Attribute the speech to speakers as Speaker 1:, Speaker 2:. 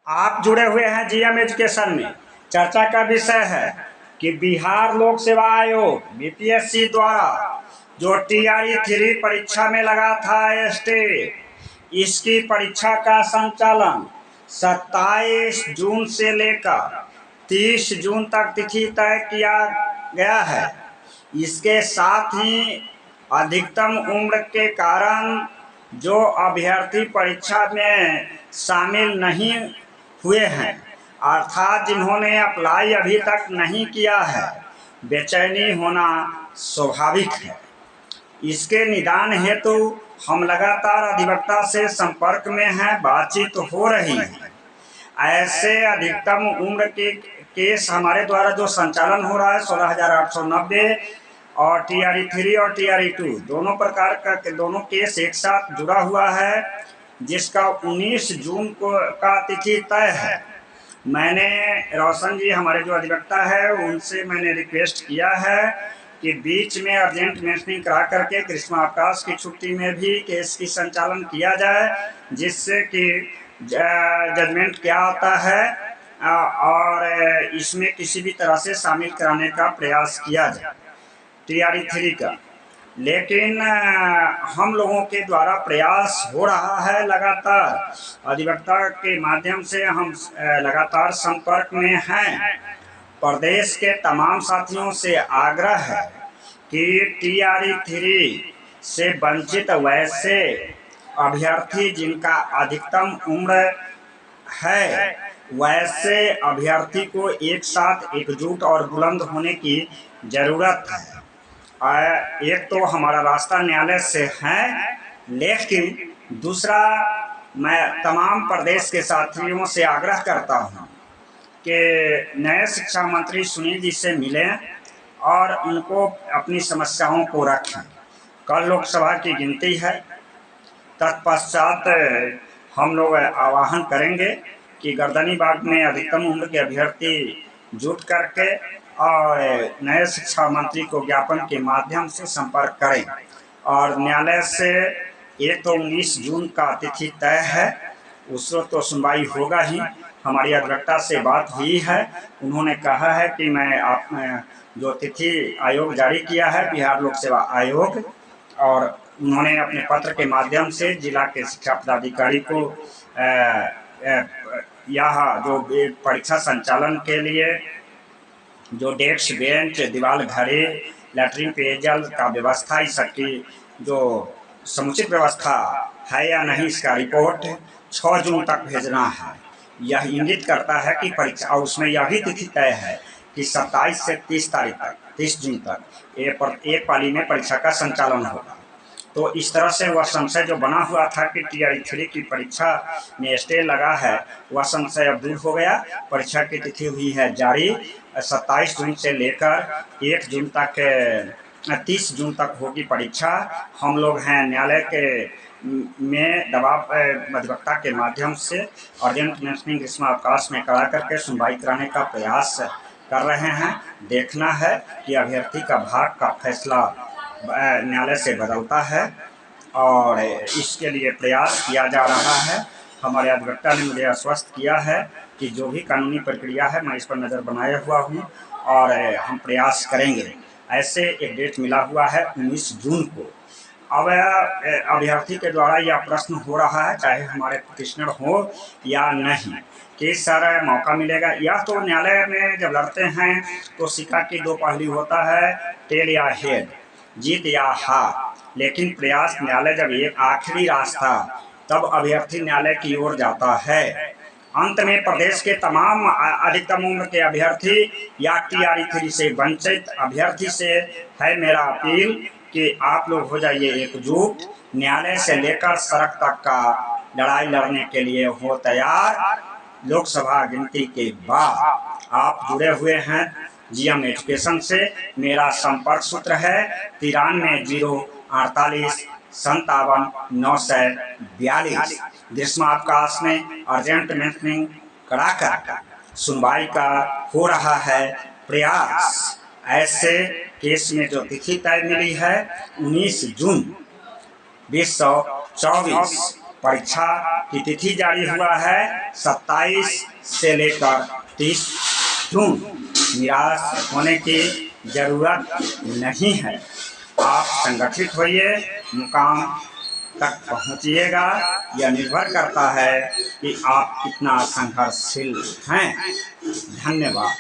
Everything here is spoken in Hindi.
Speaker 1: आप जुड़े हुए हैं जीएम एजुकेशन में। चर्चा का विषय है कि बिहार लोक सेवा आयोग बीपीएससी द्वारा जो TRE-3 परीक्षा में लगा था स्टे, इसकी परीक्षा का संचालन 27 जून से लेकर 30 जून तक तिथि तय किया गया है। इसके साथ ही अधिकतम उम्र के कारण जो अभ्यर्थी परीक्षा में शामिल नहीं हुए हैं, अर्थात जिन्होंने अप्लाई अभी तक नहीं किया है, बेचैनी होना स्वाभाविक है। इसके निदान हेतु हम लगातार अधिवक्ता से संपर्क में हैं, बातचीत हो रही है। ऐसे अधिकतम उम्र के केस हमारे द्वारा जो संचालन हो रहा है 16,890 और TRE-3 और TRE-2 दोनों प्रकार का दोनों केस एक साथ जुड़ा हुआ है, जिसका 19 जून को का तिथि तय है। मैंने रोशन जी हमारे जो अधिवक्ता है उनसे मैंने रिक्वेस्ट किया है कि बीच में अर्जेंट मेंशनिंग करा करके ग्रीष्मावकाश की छुट्टी में भी केस की संचालन किया जाए, जिससे कि जजमेंट क्या आता है और इसमें किसी भी तरह से शामिल कराने का प्रयास किया जाए TRE-3 का। लेकिन हम लोगों के द्वारा प्रयास हो रहा है लगातार, अधिवक्ता के माध्यम से हम लगातार संपर्क में हैं। प्रदेश के तमाम साथियों से आग्रह है कि TRE-3 से वंचित वैसे अभ्यर्थी जिनका अधिकतम उम्र है, वैसे अभ्यर्थी को एक साथ एकजुट और बुलंद होने की ज़रूरत है। एक तो हमारा रास्ता न्यायालय से है, लेकिन दूसरा मैं तमाम प्रदेश के साथियों से आग्रह करता हूं कि नए शिक्षा मंत्री सुनील जी से मिलें और उनको अपनी समस्याओं को रखें। कल लोकसभा की गिनती है, तत्पश्चात हम लोग आह्वान करेंगे कि गर्दनीबाग में अधिकतम उम्र के अभ्यर्थी जुट करके और नए शिक्षा मंत्री को ज्ञापन के माध्यम से संपर्क करें। और न्यायालय से एक तो 19 जून का तिथि तय है, उस वक्त तो सुनवाई होगा ही। हमारी अधिवक्ता से बात हुई है, उन्होंने कहा है कि मैं आप जो तिथि आयोग जारी किया है बिहार लोक सेवा आयोग, और उन्होंने अपने पत्र के माध्यम से जिला के शिक्षा पदाधिकारी को यह जो परीक्षा संचालन के लिए जो डेस्क बेंच दीवार घड़ी लैट्रिन पेयजल का व्यवस्था, इस सबकी जो समुचित व्यवस्था है या नहीं, इसका रिपोर्ट 6 जून तक भेजना है। यह इंगित करता है कि परीक्षा, और उसमें यह भी तिथि तय है कि 27 से 30 जून तक एक पाली में परीक्षा का संचालन होगा। तो इस तरह से वह संशय जो बना हुआ था कि TRE-3 की परीक्षा में स्टे लगा है, वह संशय अब दूर हो गया। परीक्षा की तिथि हुई है जारी, 27 जून से लेकर 1 जून तक 30 जून तक होगी परीक्षा। हम लोग हैं न्यायालय के में दबाव अधिवक्ता के माध्यम से अर्जेंट मेंशनिंग ग्रीष्मावकाश में करा करके सुनवाई कराने का प्रयास कर रहे हैं। देखना है कि अभ्यर्थी का भाग का फैसला न्यायालय से बदलता है और इसके लिए प्रयास किया जा रहा है। हमारे अधिवक्ता ने मुझे आश्वस्त किया है कि जो भी कानूनी प्रक्रिया है मैं इस पर नज़र बनाए हुआ हूँ और हम प्रयास करेंगे। ऐसे एक डेट मिला हुआ है 19 जून को। अब अभ्यर्थी के द्वारा यह प्रश्न हो रहा है, चाहे हमारे पिटिशनर हो या नहीं, कि सर मौका मिलेगा। यह तो न्यायालय में जब लड़ते हैं तो सिक्का की दो पहलू होता है, टेल या हेड, जीत या हार। लेकिन प्रयास न्यायालय जब एक आखिरी रास्ता, तब अभ्यर्थी न्यायालय की ओर जाता है। अंत में प्रदेश के तमाम अधिकतम उम्र के अभ्यर्थी या TRE-3 से वंचित अभ्यर्थी से है मेरा अपील कि आप लोग हो जाइए एकजुट, न्यायालय से लेकर सड़क तक का लड़ाई लड़ने के लिए हो तैयार। लोकसभा गिनती के बाद आप जुड़े हुए हैं जीएम एजुकेशन से। मेरा संपर्क सूत्र है 93 048 57 942। ग्रीष्मावकाश में अर्जेंट मेंशनिंग कराकर सुनवाई का हो रहा है प्रयास। ऐसे केस में जो तिथि तय मिली है 19 जून 2024, परीक्षा की तिथि जारी हुआ है 27 से लेकर 30 जून। निराश होने की जरूरत नहीं है। आप संगठित होइए, मुकाम तक पहुंचिएगा। यह निर्भर करता है कि आप कितना संघर्षशील हैं। धन्यवाद।